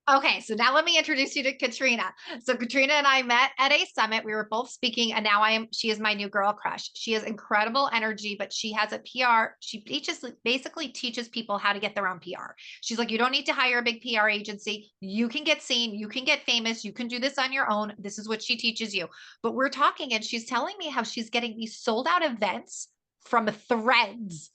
Okay, so now let me introduce you to Katrina. So Katrina and I met at a summit. We were both speaking, and now she is my new girl crush. She has incredible energy, but she has a PR. She basically teaches people how to get their own PR. She's like, you don't need to hire a big PR agency. You can get seen, you can get famous, you can do this on your own. This is what she teaches you. But we're talking, and she's telling me how she's getting these sold out events from Threads.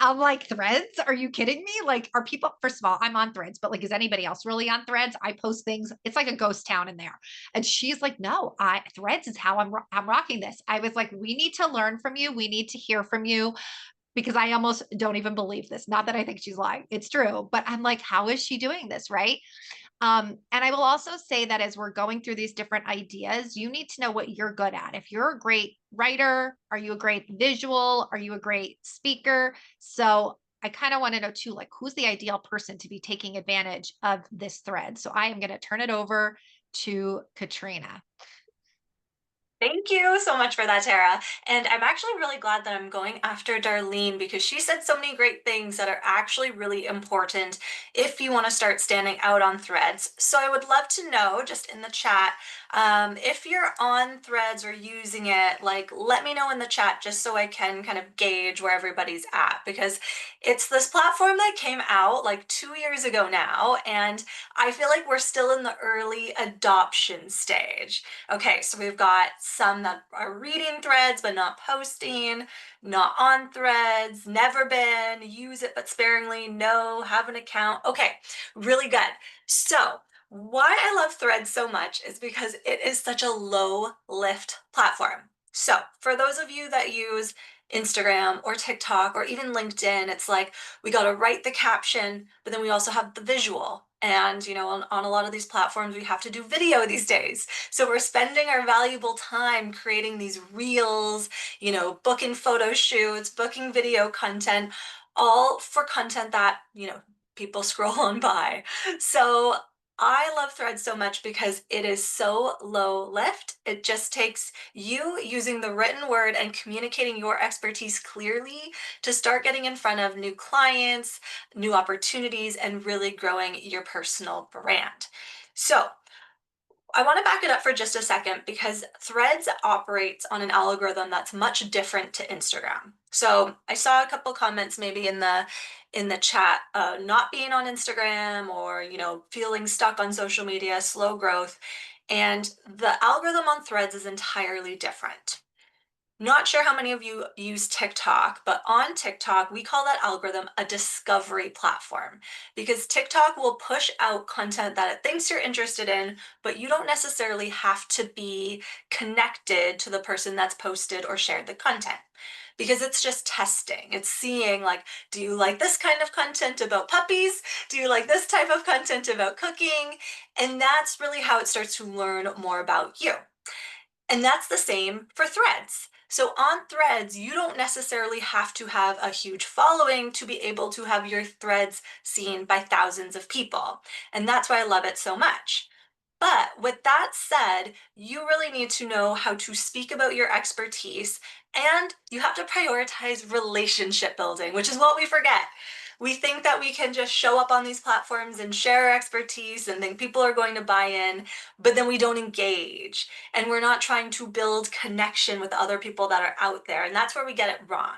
I'm like, Threads? Are you kidding me? Like, are people, first of all, I'm on Threads, but like, is anybody else really on Threads? I post things. It's like a ghost town in there. And she's like, no, Threads is how I'm rocking this. I was like, we need to learn from you. We need to hear from you because I almost don't even believe this. Not that I think she's lying. It's true, but I'm like, how is she doing this? Right. And I will also say that as we're going through these different ideas, you need to know what you're good at. If you're a great writer, are you a great visual? Are you a great speaker? So I kind of want to know too, like, who's the ideal person to be taking advantage of this thread? So I am going to turn it over to Katrina. Thank you so much for that, Tara. And I'm actually really glad that I'm going after Darlene because she said so many great things that are actually really important if you want to start standing out on Threads. So I would love to know, just in the chat, if you're on Threads or using it, like let me know in the chat just so I can kind of gauge where everybody's at because it's this platform that came out like 2 years ago now, and I feel like we're still in the early adoption stage. Okay, so we've got some that are reading Threads but not posting, not on Threads, never been, use it but sparingly, no, have an account. Okay, really good. So, why I love Threads so much is because it is such a low lift platform. So, for those of you that use Instagram or TikTok or even LinkedIn, it's like we got to write the caption, but then we also have the visual. And, on a lot of these platforms, we have to do video these days. So we're spending our valuable time creating these reels, booking photo shoots, booking video content, all for content that, people scroll on by. So I love Threads so much because it is so low lift. It just takes you using the written word and communicating your expertise clearly to start getting in front of new clients, new opportunities, and really growing your personal brand. So, I want to back it up for just a second because Threads operates on an algorithm that's much different to Instagram. So I saw a couple comments maybe in the chat, not being on Instagram or feeling stuck on social media, slow growth, and the algorithm on Threads is entirely different. Not sure how many of you use TikTok, but on TikTok, we call that algorithm a discovery platform because TikTok will push out content that it thinks you're interested in, but you don't necessarily have to be connected to the person that's posted or shared the content because it's just testing. It's seeing, like, do you like this kind of content about puppies? Do you like this type of content about cooking? And that's really how it starts to learn more about you. And that's the same for Threads. So on Threads, you don't necessarily have to have a huge following to be able to have your threads seen by thousands of people. And that's why I love it so much. But with that said, you really need to know how to speak about your expertise and you have to prioritize relationship building, which is what we forget. We think that we can just show up on these platforms and share our expertise and think people are going to buy in, but then we don't engage and we're not trying to build connection with other people that are out there. And that's where we get it wrong.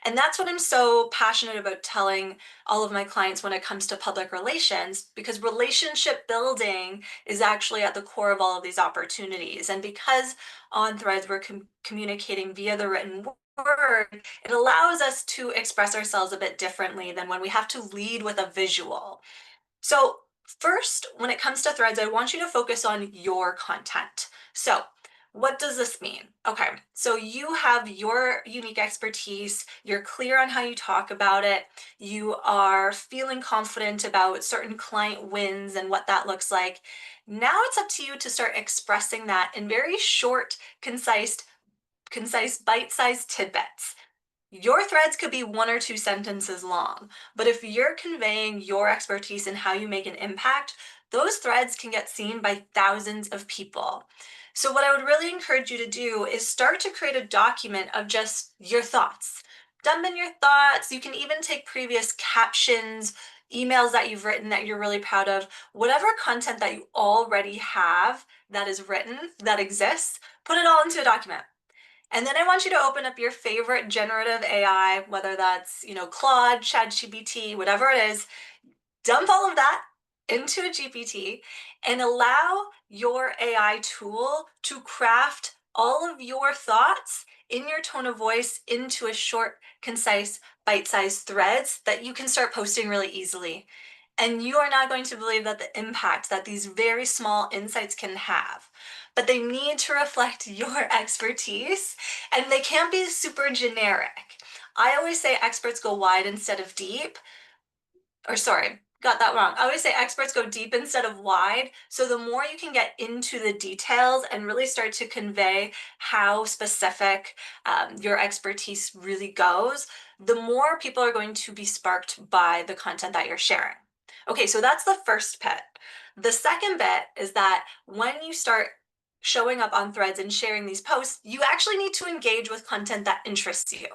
And that's what I'm so passionate about telling all of my clients when it comes to public relations, because relationship building is actually at the core of all of these opportunities. And because on Threads we're communicating via the written word, it allows us to express ourselves a bit differently than when we have to lead with a visual. So, first, when it comes to Threads, I want you to focus on your content. So, what does this mean? Okay, so you have your unique expertise, you're clear on how you talk about it, you are feeling confident about certain client wins and what that looks like. Now it's up to you to start expressing that in very short, concise bite-sized tidbits. Your threads could be one or two sentences long, but if you're conveying your expertise in how you make an impact, those threads can get seen by thousands of people. So, what I would really encourage you to do is start to create a document of just your thoughts. Dump in your thoughts. You can even take previous captions, emails that you've written that you're really proud of, whatever content that you already have that is written, that exists, put it all into a document. And then I want you to open up your favorite generative AI, whether that's, Claude, ChatGPT, whatever it is, dump all of that into a GPT and allow your AI tool to craft all of your thoughts in your tone of voice into a short, concise, bite-sized threads that you can start posting really easily. And you are not going to believe that the impact that these very small insights can have. But they need to reflect your expertise, and they can't be super generic. I always say experts go wide instead of deep. Or sorry, got that wrong. I always say experts go deep instead of wide. So the more you can get into the details and really start to convey how specific your expertise really goes, the more people are going to be sparked by the content that you're sharing. Okay, so that's the first bit. The second bit is that when you start showing up on threads and sharing these posts, you actually need to engage with content that interests you.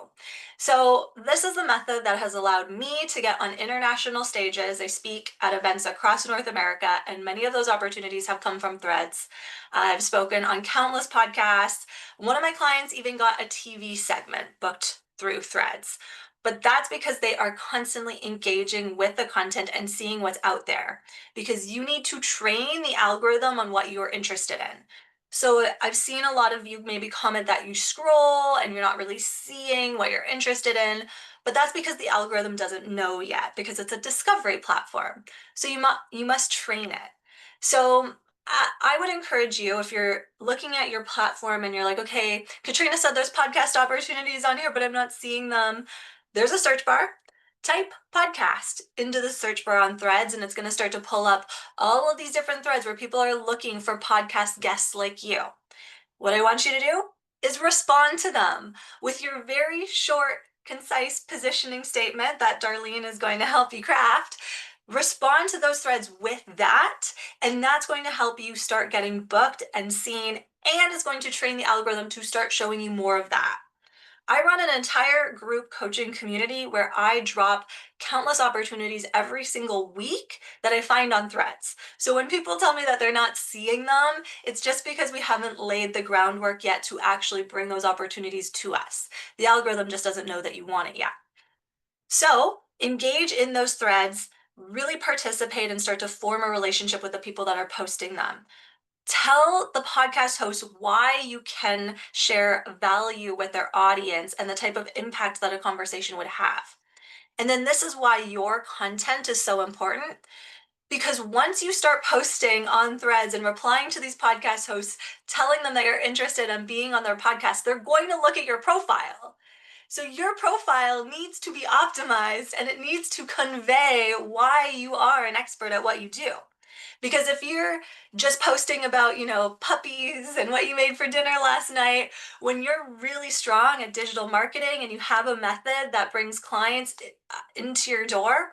So this is the method that has allowed me to get on international stages. I speak at events across North America, and many of those opportunities have come from threads. I've spoken on countless podcasts. One of my clients even got a TV segment booked through threads. But that's because they are constantly engaging with the content and seeing what's out there, because you need to train the algorithm on what you're interested in. So I've seen a lot of you maybe comment that you scroll and you're not really seeing what you're interested in, but that's because the algorithm doesn't know yet, because it's a discovery platform. So you must train it. So I would encourage you, if you're looking at your platform and you're like, okay, Katrina said there's podcast opportunities on here, but I'm not seeing them. There's a search bar. Type podcast into the search bar on Threads, and it's going to start to pull up all of these different threads where people are looking for podcast guests like you. What I want you to do is respond to them with your very short, concise positioning statement that Darlene is going to help you craft. Respond to those threads with that, and that's going to help you start getting booked and seen, and is going to train the algorithm to start showing you more of that. I run an entire group coaching community where I drop countless opportunities every single week that I find on threads. So when people tell me that they're not seeing them, it's just because we haven't laid the groundwork yet to actually bring those opportunities to us. The algorithm just doesn't know that you want it yet. So engage in those threads, really participate and start to form a relationship with the people that are posting them. Tell the podcast host why you can share value with their audience and the type of impact that a conversation would have. And then this is why your content is so important, because once you start posting on threads and replying to these podcast hosts, telling them that you're interested in being on their podcast, they're going to look at your profile. So your profile needs to be optimized, and it needs to convey why you are an expert at what you do. Because if you're just posting about, puppies and what you made for dinner last night, when you're really strong at digital marketing and you have a method that brings clients into your door,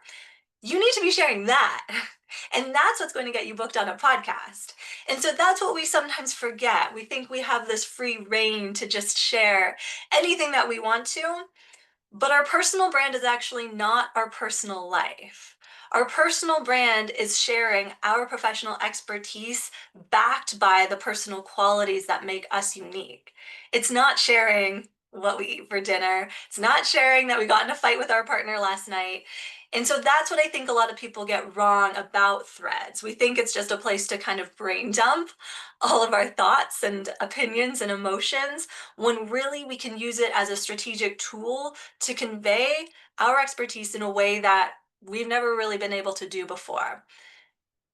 you need to be sharing that. And that's what's going to get you booked on a podcast. And so that's what we sometimes forget. We think we have this free reign to just share anything that we want to, but our personal brand is actually not our personal life. Our personal brand is sharing our professional expertise backed by the personal qualities that make us unique. It's not sharing what we eat for dinner. It's not sharing that we got in a fight with our partner last night. And so that's what I think a lot of people get wrong about threads. We think it's just a place to kind of brain dump all of our thoughts and opinions and emotions, when really we can use it as a strategic tool to convey our expertise in a way that we've never really been able to do before.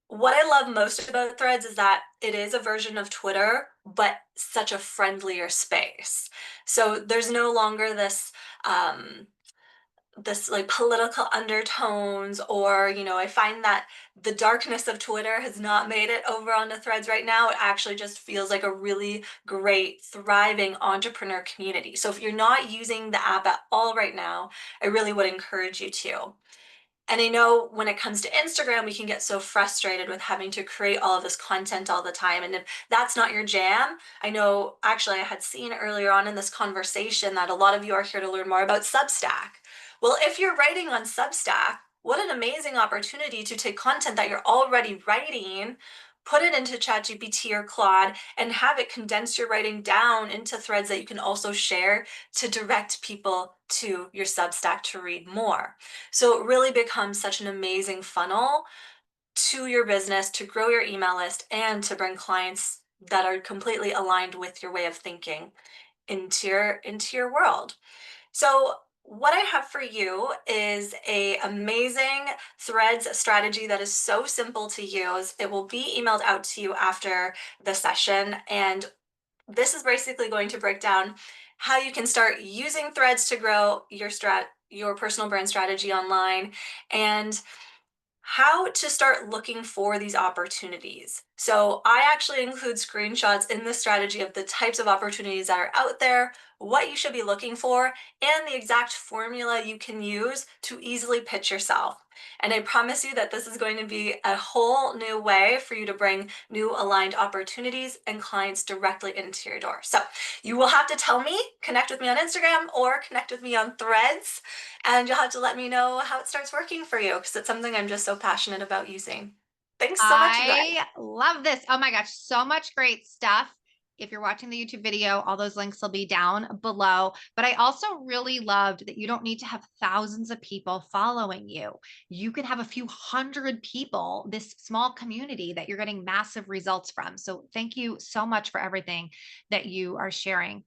What I love most about Threads is that it is a version of Twitter, but such a friendlier space. So there's no longer this like political undertones, or I find that the darkness of Twitter has not made it over onto Threads right now. It actually just feels like a really great, thriving entrepreneur community. So if you're not using the app at all right now, I really would encourage you to. And I know when it comes to Instagram, we can get so frustrated with having to create all of this content all the time. And if that's not your jam, I know actually I had seen earlier on in this conversation that a lot of you are here to learn more about Substack. Well, if you're writing on Substack, what an amazing opportunity to take content that you're already writing, put it into ChatGPT or Claude, and have it condense your writing down into threads that you can also share to direct people to your Substack to read more. So it really becomes such an amazing funnel to your business to grow your email list and to bring clients that are completely aligned with your way of thinking into your world. So what I have for you is a amazing threads strategy that is so simple to use. It will be emailed out to you after the session, and this is basically going to break down how you can start using threads to grow your personal brand strategy online, and how to start looking for these opportunities. So I actually include screenshots in the strategy of the types of opportunities that are out there, what you should be looking for, and the exact formula you can use to easily pitch yourself. And I promise you that this is going to be a whole new way for you to bring new aligned opportunities and clients directly into your door. So you will have to tell me, connect with me on Instagram or connect with me on Threads, and you'll have to let me know how it starts working for you because it's something I'm just so passionate about using. Thanks so much, you guys. I love this. Oh my gosh, so much great stuff. If you're watching the YouTube video, all those links will be down below. But I also really loved that you don't need to have thousands of people following you. You can have a few hundred people, this small community that you're getting massive results from. So thank you so much for everything that you are sharing.